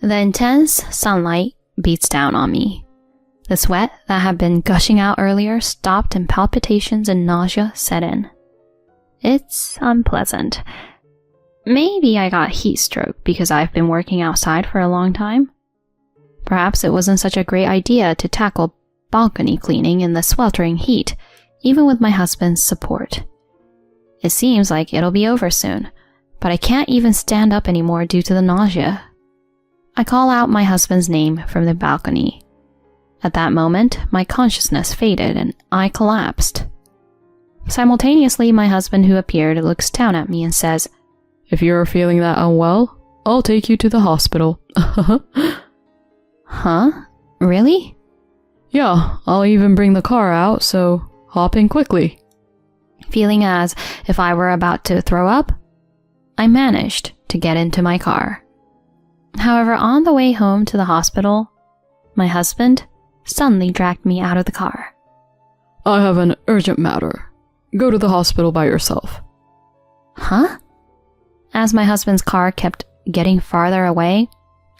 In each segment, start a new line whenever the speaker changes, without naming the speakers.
The intense sunlight beats down on me. The sweat that had been gushing out earlier stopped and palpitations and nausea set in. It's unpleasant. Maybe I got heat stroke because I've been working outside for a long time. Perhaps it wasn't such a great idea to tackle balcony cleaning in the sweltering heat, even with my husband's support. It seems like it'll be over soon, but I can't even stand up anymore due to the nausea. I call out my husband's name from the balcony. At that moment, my consciousness faded and I collapsed. Simultaneously, my husband, who appeared, looks down at me and says,
"If you're feeling that unwell, I'll take you to the hospital."
Huh? Really?
Yeah, I'll even bring the car out, so hop in quickly.
Feeling as if I were about to throw up, I managed to get into my car. However, on the way home to the hospital, my husband suddenly dragged me out of the car.
"I have an urgent matter. Go to the hospital by yourself."
Huh? As my husband's car kept getting farther away,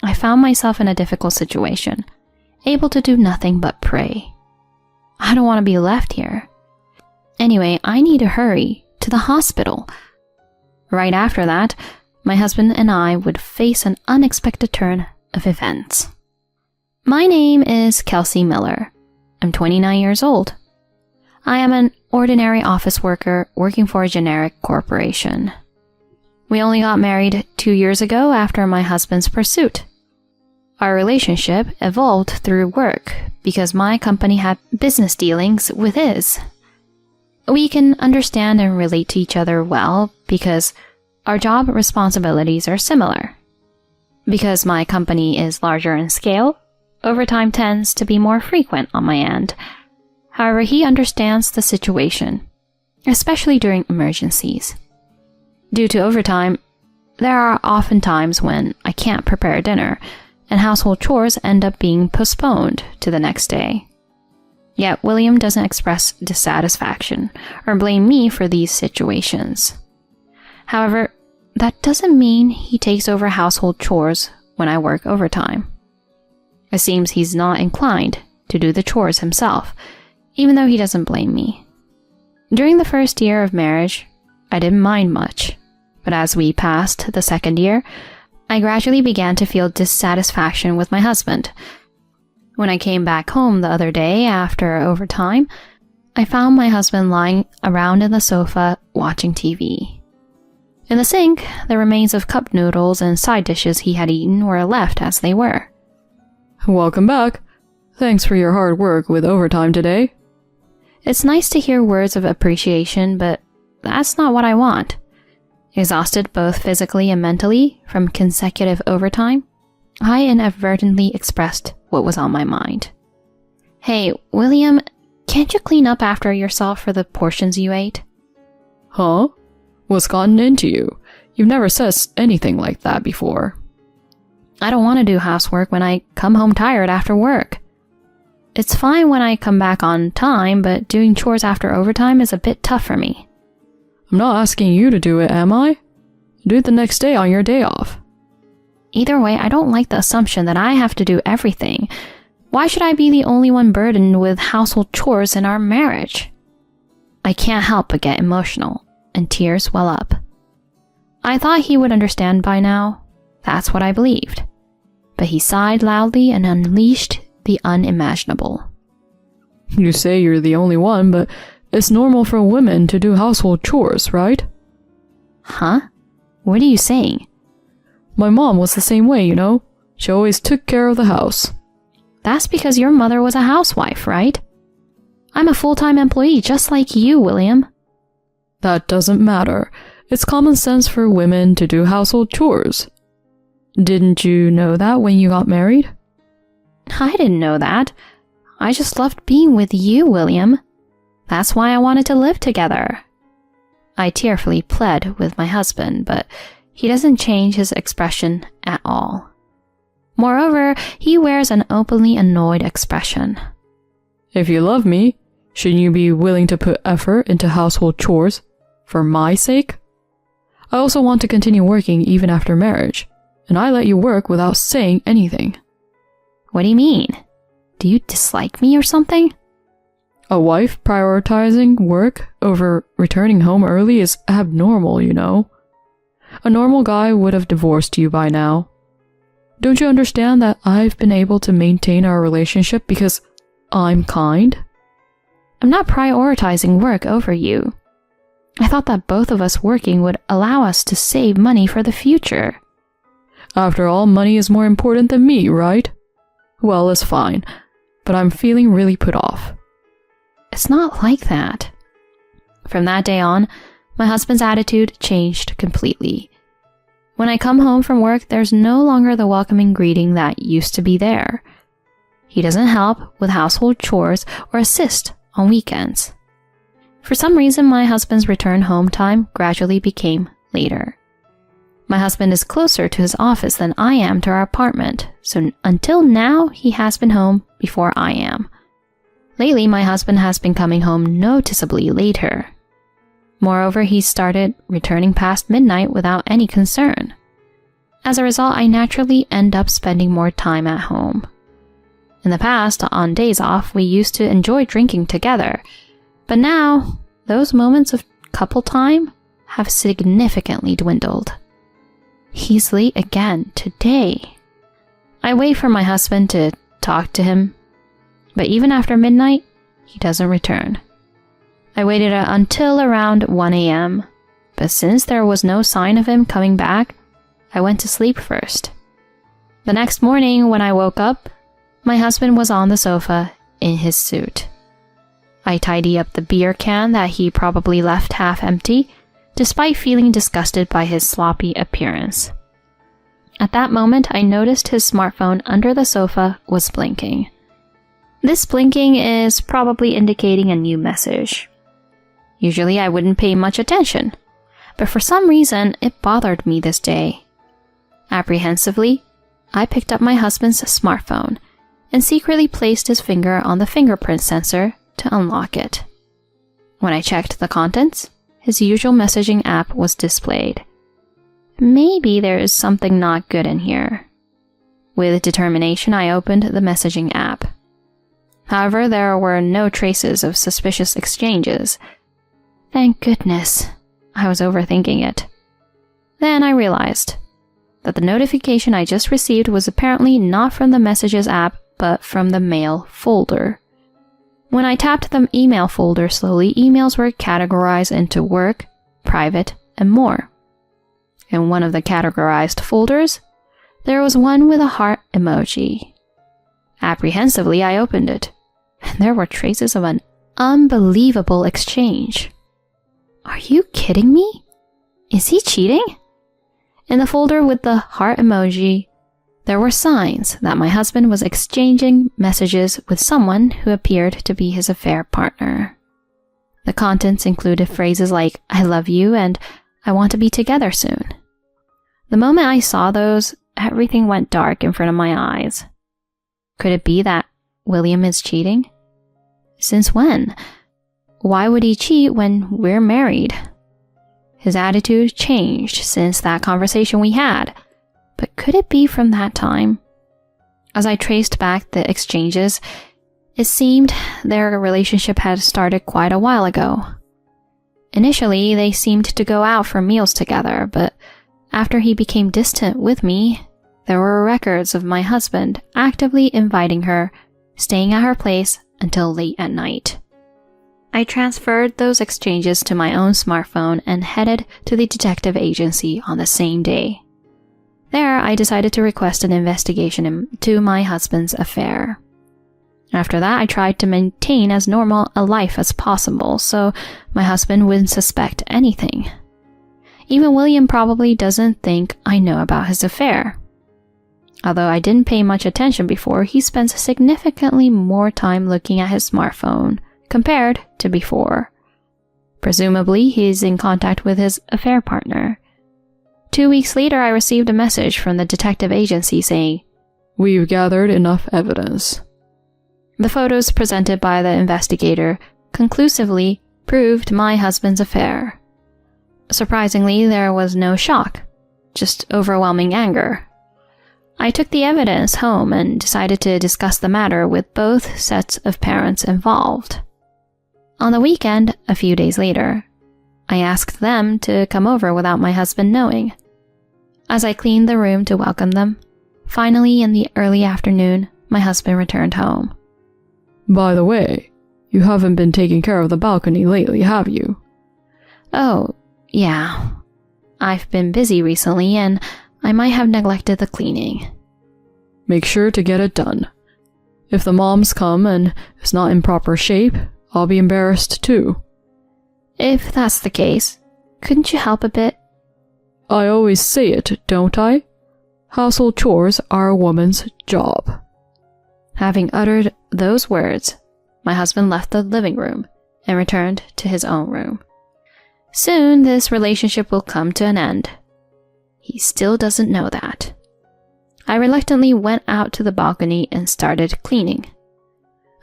I found myself in a difficult situation, able to do nothing but pray. I don't want to be left here. Anyway, I need to hurry to the hospital. Right after that, my husband and I would face an unexpected turn of events. My name is Kelsey Miller. I'm 29 years old. I am an ordinary office worker working for a generic corporation. We only got married 2 years ago after my husband's pursuit. Our relationship evolved through work because my company had business dealings with his. We can understand and relate to each other well because our job responsibilities are similar. Because my company is larger in scale, overtime tends to be more frequent on my end. However, he understands the situation, especially during emergencies. Due to overtime, there are often times when I can't prepare dinner, and household chores end up being postponed to the next day. Yet William doesn't express dissatisfaction or blame me for these situations. However, that doesn't mean he takes over household chores when I work overtime. It seems he's not inclined to do the chores himself, even though he doesn't blame me. During the first year of marriage, I didn't mind much, but as we passed the second year, I gradually began to feel dissatisfaction with my husband. When I came back home the other day after overtime, I found my husband lying around in the sofa watching TV. In the sink, the remains of cup noodles and side dishes he had eaten were left as they were.
"Welcome back. Thanks for your hard work with overtime today."
It's nice to hear words of appreciation, but that's not what I want. Exhausted both physically and mentally from consecutive overtime, I inadvertently expressed what was on my mind. "Hey, William, can't you clean up after yourself for the portions you ate?"
"Huh? What's gotten into you? You've never said anything like that before."
"I don't want to do housework when I come home tired after work. It's fine when I come back on time, but doing chores after overtime is a bit tough for me."
"I'm not asking you to do it, am I? Do it the next day on your day off."
Either way, I don't like the assumption that I have to do everything. Why should I be the only one burdened with household chores in our marriage? I can't help but get emotional, and tears well up. I thought he would understand by now. That's what I believed. But he sighed loudly and unleashed the unimaginable.
"You say you're the only one, but it's normal for women to do household chores, right?"
Huh? What are you saying?
"My mom was the same way, you know. She always took care of the house."
That's because your mother was a housewife, right? I'm a full-time employee just like you, William.
"That doesn't matter. It's common sense for women to do household chores. Didn't you know that when you got married?"
I didn't know that. I just loved being with you, William. That's why I wanted to live together. I tearfully pled with my husband, but he doesn't change his expression at all. Moreover, he wears an openly annoyed expression.
"If you love me, shouldn't you be willing to put effort into household chores for my sake? I also want to continue working even after marriage, and I let you work without saying anything.
What do you mean? Do you dislike me or something?
A wife prioritizing work over returning home early is abnormal, you know. A normal guy would have divorced you by now. Don't you understand that I've been able to maintain our relationship because I'm kind?
I'm not prioritizing work over you. I thought that both of us working would allow us to save money for the future.
After all, money is more important than me, right? Well, it's fine, but I'm feeling really put off.
It's not like that. From that day on, my husband's attitude changed completely. When I come home from work, there's no longer the welcoming greeting that used to be there. He doesn't help with household chores or assist on weekends. For some reason, my husband's return home time gradually became later. My husband is closer to his office than I am to our apartment, so until now, he has been home before I am. Lately, my husband has been coming home noticeably later. Moreover, he started returning past midnight without any concern. As a result, I naturally end up spending more time at home. In the past, on days off, we used to enjoy drinking together, but now, those moments of couple time have significantly dwindled. He's late again today. I wait for my husband to talk to him, but even after midnight, he doesn't return. I waited until around 1 a.m., but since there was no sign of him coming back, I went to sleep first. The next morning, when I woke up, my husband was on the sofa in his suit. I tidy up the beer can that he probably left half empty, despite feeling disgusted by his sloppy appearance. At that moment, I noticed his smartphone under the sofa was blinking. This blinking is probably indicating a new message. Usually I wouldn't pay much attention, but for some reason it bothered me this day. Apprehensively, I picked up my husband's smartphone and secretly placed his finger on the fingerprint sensor to unlock it. When I checked the contents, his usual messaging app was displayed. Maybe there is something not good in here. With determination, I opened the messaging app. However, there were no traces of suspicious exchanges. Thank goodness, I was overthinking it. Then I realized that the notification I just received was apparently not from the Messages app, but from the Mail folder. When I tapped the email folder slowly, emails were categorized into work, private, and more. In one of the categorized folders, there was one with a heart emoji. Apprehensively, I opened it, and there were traces of an unbelievable exchange. Are you kidding me? Is he cheating? In the folder with the heart emoji, there were signs that my husband was exchanging messages with someone who appeared to be his affair partner. The contents included phrases like, "I love you" and "I want to be together soon." The moment I saw those, everything went dark in front of my eyes. Could it be that William is cheating? Since when? Why would he cheat when we're married? His attitude changed since that conversation we had, but could it be from that time? As I traced back the exchanges, it seemed their relationship had started quite a while ago. Initially, they seemed to go out for meals together, but after he became distant with me, there were records of my husband actively inviting her, staying at her place until late at night. I transferred those exchanges to my own smartphone and headed to the detective agency on the same day. There, I decided to request an investigation into my husband's affair. After that, I tried to maintain as normal a life as possible so my husband wouldn't suspect anything. Even William probably doesn't think I know about his affair. Although I didn't pay much attention before, he spends significantly more time looking at his smartphone compared to before. Presumably, he's in contact with his affair partner. 2 weeks later, I received a message from the detective agency saying,
"We've gathered enough evidence."
The photos presented by the investigator conclusively proved my husband's affair. Surprisingly, there was no shock, just overwhelming anger, I took the evidence home and decided to discuss the matter with both sets of parents involved. On the weekend, a few days later, I asked them to come over without my husband knowing. As I cleaned the room to welcome them, finally in the early afternoon, my husband returned home.
By the way, you haven't been taking care of the balcony lately, have you?
Oh, yeah. I've been busy recently and I might have neglected the cleaning.
Make sure to get it done. If the moms come and it's not in proper shape, I'll be embarrassed too.
If that's the case, couldn't you help a bit?
I always say it, don't I? Household chores are a woman's job.
Having uttered those words, my husband left the living room and returned to his own room. Soon this relationship will come to an end. He still doesn't know that. I reluctantly went out to the balcony and started cleaning.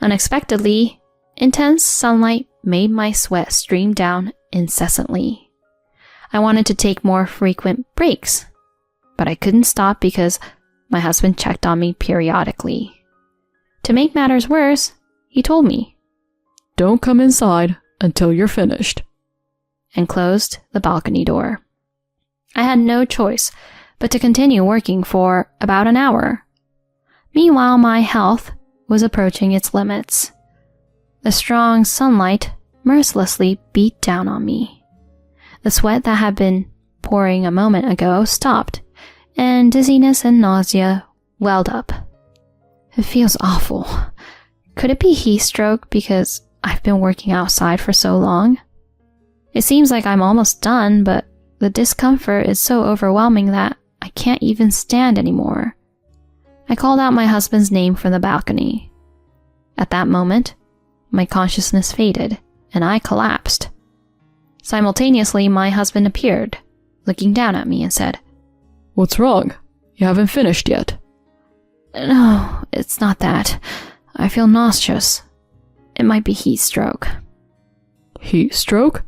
Unexpectedly, intense sunlight made my sweat stream down incessantly. I wanted to take more frequent breaks, but I couldn't stop because my husband checked on me periodically. To make matters worse, he told me,
"Don't come inside until you're finished,"
and closed the balcony door. I had no choice but to continue working for about an hour. Meanwhile, my health was approaching its limits. The strong sunlight mercilessly beat down on me. The sweat that had been pouring a moment ago stopped, and dizziness and nausea welled up. It feels awful. Could it be heat stroke because I've been working outside for so long? It seems like I'm almost done, but the discomfort is so overwhelming that I can't even stand anymore. I called out my husband's name from the balcony. At that moment, my consciousness faded, and I collapsed. Simultaneously, my husband appeared, looking down at me and said,
"What's wrong? You haven't finished yet."
"No, it's not that. I feel nauseous. It might be heat stroke."
Heat stroke?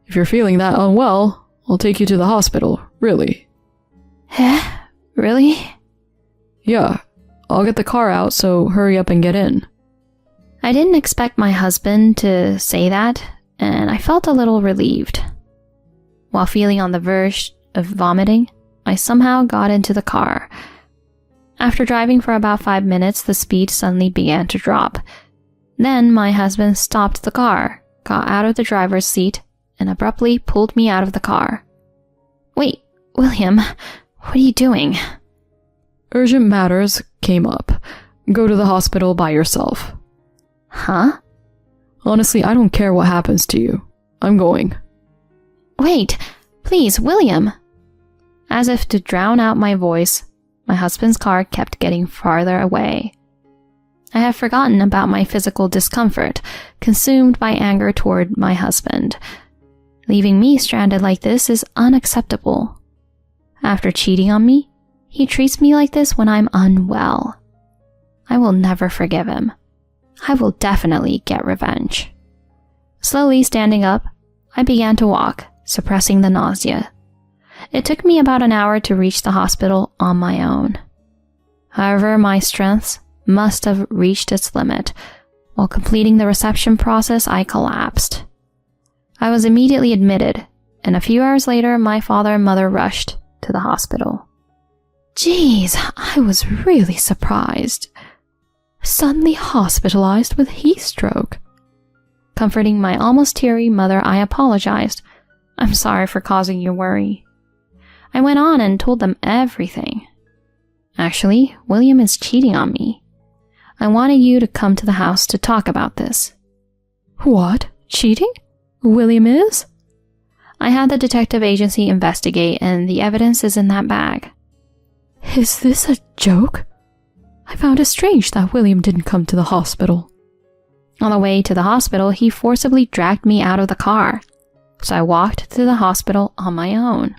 If you're feeling that unwell, I'll take you to the hospital, really.
Really?
Yeah, I'll get the car out, so hurry up and get in.
I didn't expect my husband to say that, and I felt a little relieved. While feeling on the verge of vomiting, I somehow got into the car. After driving for about 5 minutes, the speed suddenly began to drop. Then my husband stopped the car, got out of the driver's seat, and abruptly pulled me out of the car. "Wait, William, what are you doing?"
Urgent matters came up. Go to the hospital by yourself.
Huh?
Honestly, I don't care what happens to you. I'm going.
Wait, please, William. As if to drown out my voice, my husband's car kept getting farther away. I had forgotten about my physical discomfort, consumed by anger toward my husband. Leaving me stranded like this is unacceptable. After cheating on me, he treats me like this when I'm unwell. I will never forgive him. I will definitely get revenge. Slowly standing up, I began to walk, suppressing the nausea. It took me about an hour to reach the hospital on my own. However, my strength must have reached its limit. While completing the reception process, I collapsed. I was immediately admitted, and a few hours later, my father and mother rushed to the hospital. Geez, I was really surprised. Suddenly hospitalized with heat stroke. Comforting my almost teary mother, I apologized. "I'm sorry for causing you worry." I went on and told them everything. "Actually, William is cheating on me. I wanted you to come to the house to talk about this." "What? Cheating? William is?" "I had the detective agency investigate, and the evidence is in that bag." "Is this a joke? I found it strange that William didn't come to the hospital." On the way to the hospital, he forcibly dragged me out of the car, so I walked to the hospital on my own.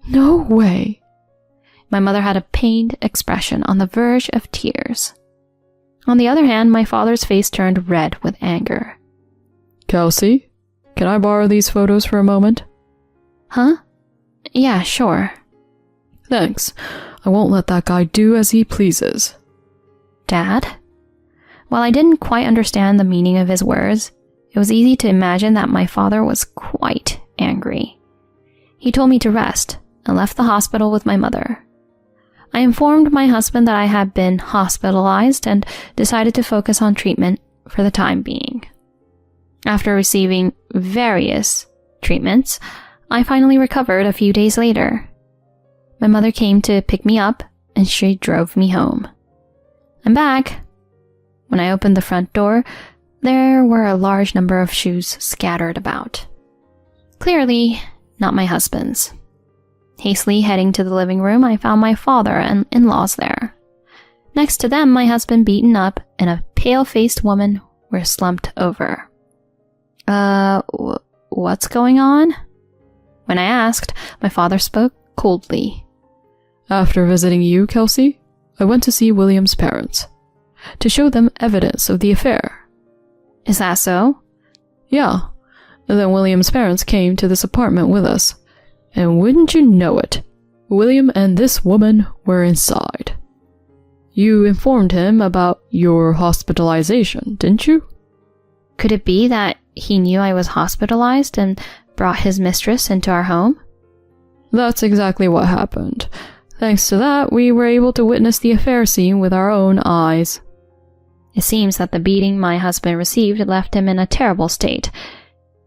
"No way." My mother had a pained expression on the verge of tears. On the other hand, my father's face turned red with anger.
"Kelsey, can I borrow these photos for a moment?"
"Huh? Yeah, sure."
"Thanks. I won't let that guy do as he pleases.
Dad? While I didn't quite understand the meaning of his words, it was easy to imagine that my father was quite angry. He told me to rest and left the hospital with my mother. I informed my husband that I had been hospitalized and decided to focus on treatment for the time being. After receiving various treatments, I finally recovered a few days later. My mother came to pick me up and she drove me home. I'm back. When I opened the front door, there were a large number of shoes scattered about. Clearly, not my husband's. Hastily heading to the living room, I found my father and in-laws there. Next to them, my husband beaten up and a pale-faced woman were slumped over. What's going on? When I asked, my father spoke coldly.
After visiting you, Kelsey, I went to see William's parents, to show them evidence of the affair.
Is that so?
Yeah. And then William's parents came to this apartment with us. And wouldn't you know it, William and this woman were inside. You informed him about your hospitalization, didn't you?
Could it be that he knew I was hospitalized and brought his mistress into our home?
That's exactly what happened. Thanks to that, we were able to witness the affair scene with our own eyes.
It seems that the beating my husband received left him in a terrible state.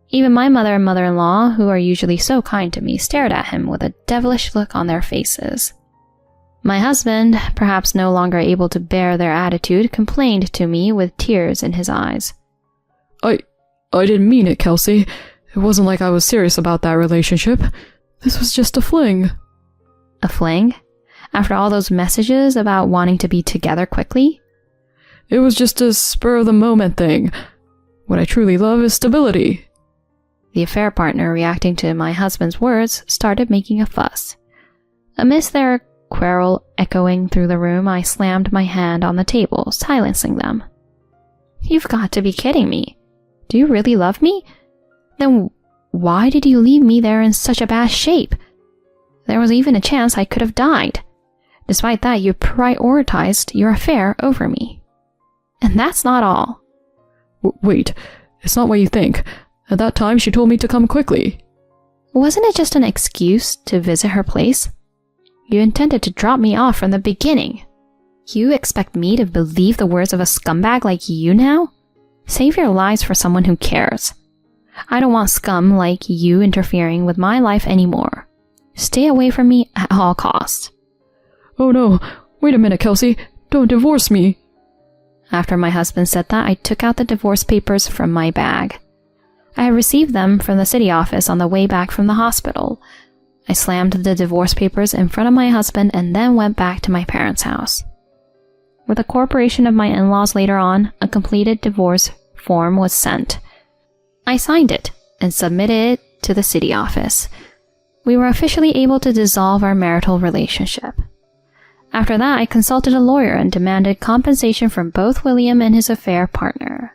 Even my mother and mother-in-law, who are usually so kind to me, stared at him with a devilish look on their faces. My husband, perhaps no longer able to bear their attitude, complained to me with tears in his eyes.
I didn't mean it, Kelsey. It wasn't like I was serious about that relationship. This was just a fling.
A fling? After all those messages about wanting to be together quickly?
It was just a spur-of-the-moment thing. What I truly love is stability.
The affair partner, reacting to my husband's words, started making a fuss. Amidst their quarrel echoing through the room, I slammed my hand on the table, silencing them. You've got to be kidding me. Do you really love me? Then why did you leave me there in such a bad shape? There was even a chance I could have died. Despite that, you prioritized your affair over me. And that's not all.
Wait, it's not what you think. At that time, she told me to come quickly.
Wasn't it just an excuse to visit her place? You intended to drop me off from the beginning. You expect me to believe the words of a scumbag like you now? Save your lies for someone who cares. I don't want scum like you interfering with my life anymore. Stay away from me at all costs.
Oh no, wait a minute, Kelsey. Don't divorce me.
After my husband said that, I took out the divorce papers from my bag. I had received them from the city office on the way back from the hospital. I slammed the divorce papers in front of my husband and then went back to my parents' house. With the corporation of my in-laws later on, a completed divorce form was sent. I signed it and submitted it to the city office. We were officially able to dissolve our marital relationship. After that, I consulted a lawyer and demanded compensation from both William and his affair partner.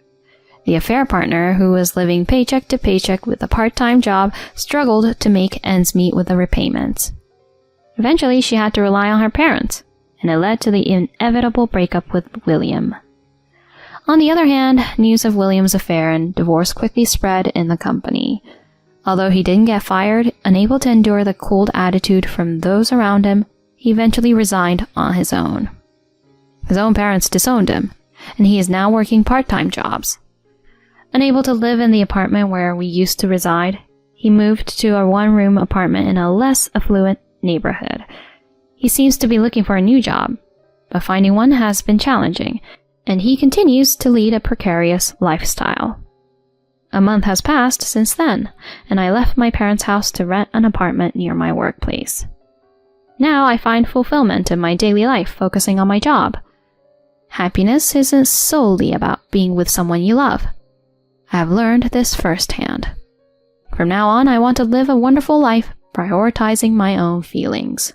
The affair partner, who was living paycheck to paycheck with a part-time job, struggled to make ends meet with the repayments. Eventually, she had to rely on her parents, and it led to the inevitable breakup with William. On the other hand, news of William's affair and divorce quickly spread in the company. Although he didn't get fired, unable to endure the cold attitude from those around him, he eventually resigned on his own. His own parents disowned him, and he is now working part-time jobs. Unable to live in the apartment where we used to reside, he moved to a one-room apartment in a less affluent neighborhood. He seems to be looking for a new job, but finding one has been challenging, and he continues to lead a precarious lifestyle. A month has passed since then, and I left my parents' house to rent an apartment near my workplace. Now I find fulfillment in my daily life focusing on my job. Happiness isn't solely about being with someone you love. I have learned this firsthand. From now on, I want to live a wonderful life, prioritizing my own feelings.